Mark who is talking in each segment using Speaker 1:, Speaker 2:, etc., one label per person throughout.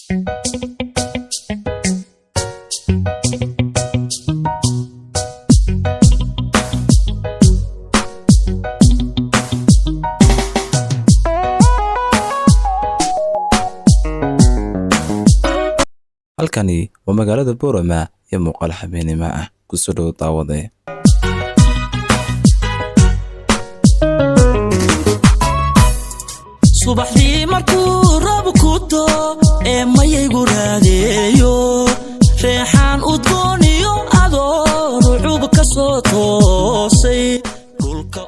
Speaker 1: halkani waa magaalada Boorama ee muuqaal habeenimo ah ku soo dhow daawade
Speaker 2: subaxdii markuu roob ku doo ee mayaygu raadeeyo reexaan udgooniyo adoo rucub ka soo toosay dhulka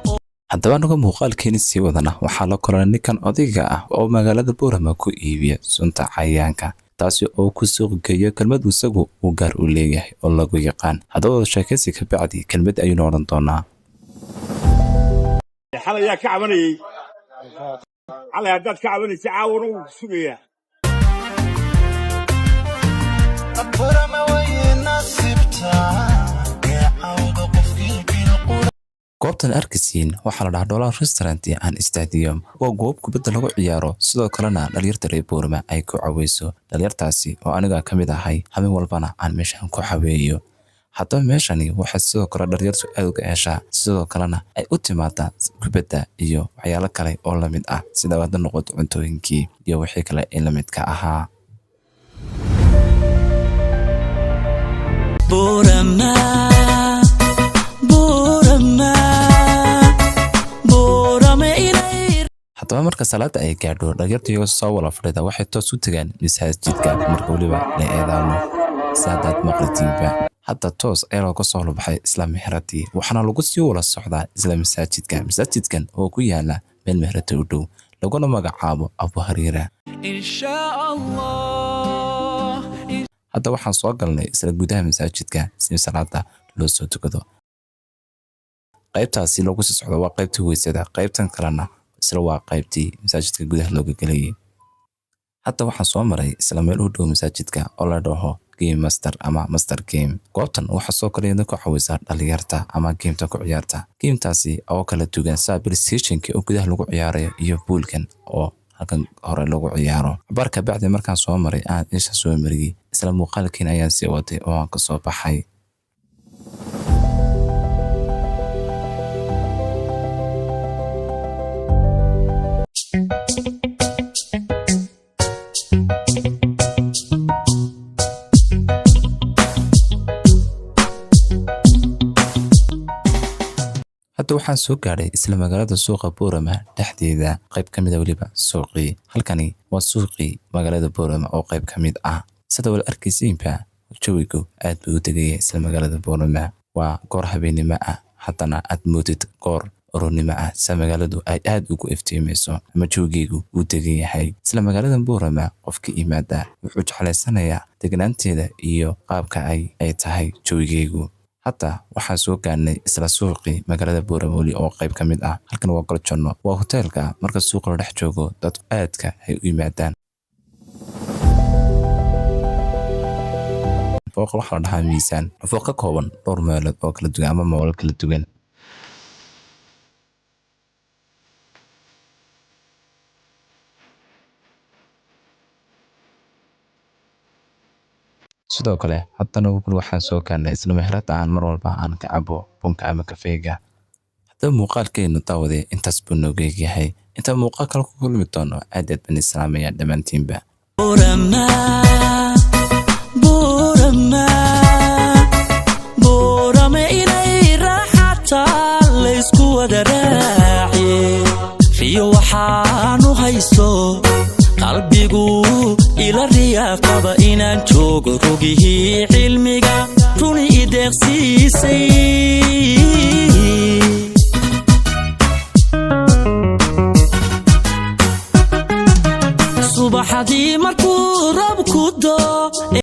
Speaker 1: haddaba naga muuqaalkeeni sii wadana waxaa la koray ninkan odayga ah oo magaalada Boorama ku iibiya sunta cayaanka taasi oo ku suuq geeyo kelmad isagu uu gaar u leeyahay oo lagu yaqaan haddaba sheekaysi ka bacdi kelmad ayuu noqon doonaa
Speaker 3: xalaya ka cabanayay xalaya dad ka cabanayay caawin uu sugaya
Speaker 4: Boorama way nasibta caawga qofkii
Speaker 1: goobtan arkisiin waxaa la dhahaa Dollar Restaurant and Stadium oo goob kubadda lagu ciyaaro sidoo kalena dhalinyarta reer Boorama ay ku caweyso dhalinyartaasi oo aniga kamid ahay habeen walbana aan meeshan ku xaweeyo haddaba meeshani waxa sidoo kale dhalinyartu aad uga heshaa sidoo kalena ay u timaadaan kubadda iyo waxyaalo kale oo la mid ah sida wada noqoto cuntooyinkii iyo wixii kale ee la midka ahaa
Speaker 2: Boorama
Speaker 1: haddaba marka salaada ay gaadho dhalinyarta iyagoo soo wala fadhida waxay toos u tagaan masaajidka marka waliba la eedaamo saadaad maqritiinba hadda toos ayaa looga soo lubaxay isla mehradii waxaana lagu sii wala socdaa isla masaajidkan oo ku yaala meel mehrada u dhow laguna magacaabo Abu Hariira insha Allah hadda waxaan soo galnay isla gudaha masaajidka si salaada loo soo tukado qaybtaasi lagu sii socdo waa qaybtii weysada qaybtan kalena isla waa qaybtii masaajidka gudaha looga galay hadda waxaan soo maray isla meel u dhow masaajidka oo la dhaho Game Master ama Master Game goobtan waxa soo kaleeyay ku xaweysa dhalinyarta ama game-ta ku ciyaarta game-taasi oo kala duwan PlayStation-ka oo gudaha lagu ciyaarayo iyo pool-kan oo halkan hore lagu ciyaaro barka bacdi markaan soo maray aan isha soo mariyay isla muuqaalkiin ayaan sii waday oo aan ka soo baxay hadda waxaan soo gaaray isla magaalada suuqa Boorama dhexdeeda qayb kamid ah waliba suuqii halkani waa suuqii magaalada Boorama oo qayb kamid ah sida wal arkaysiinba jawigu aad buu u degay isla magaalada Boorama waa goor habeenimo ah haddana aad moodid goor oronimo ah sa magaaladu ay aad ugu iftiimayso ama jawigu uu degan yahay isla magaalada Boorama qofkii imaada wuxuu jeclaysanayaa degnaanteeda iyo qaabka ay tahay jawigu hatta waxaan soo gaarnay isla suuqii magaalada Boorama oo qayb kamid ah halkan waa Goljono waa hoteelka marka suuqa la dhex joogo dad aadka ay u yimaadaan fooq waxa la dhahaa miisaan fooq ka kooban dhowr meelood oo kala duwan ama moolal kala duwan sidoo kale haddana waxaan soo gaarnay isla meherada aan mar walba aan ka cabo bunka ama kafeega hadda muuqaalkeenu daawade intaas buu nooga yahay inta muuqaal kale ku kulmi doono aad baan islaamaya dhamaantiinba
Speaker 2: Boorama inay raaxata la isku wada raaciye riyo waxaanu haysto qalbigu ila riyaaqaba inaan joogo rogihii cilmiga runi ideeqsiisay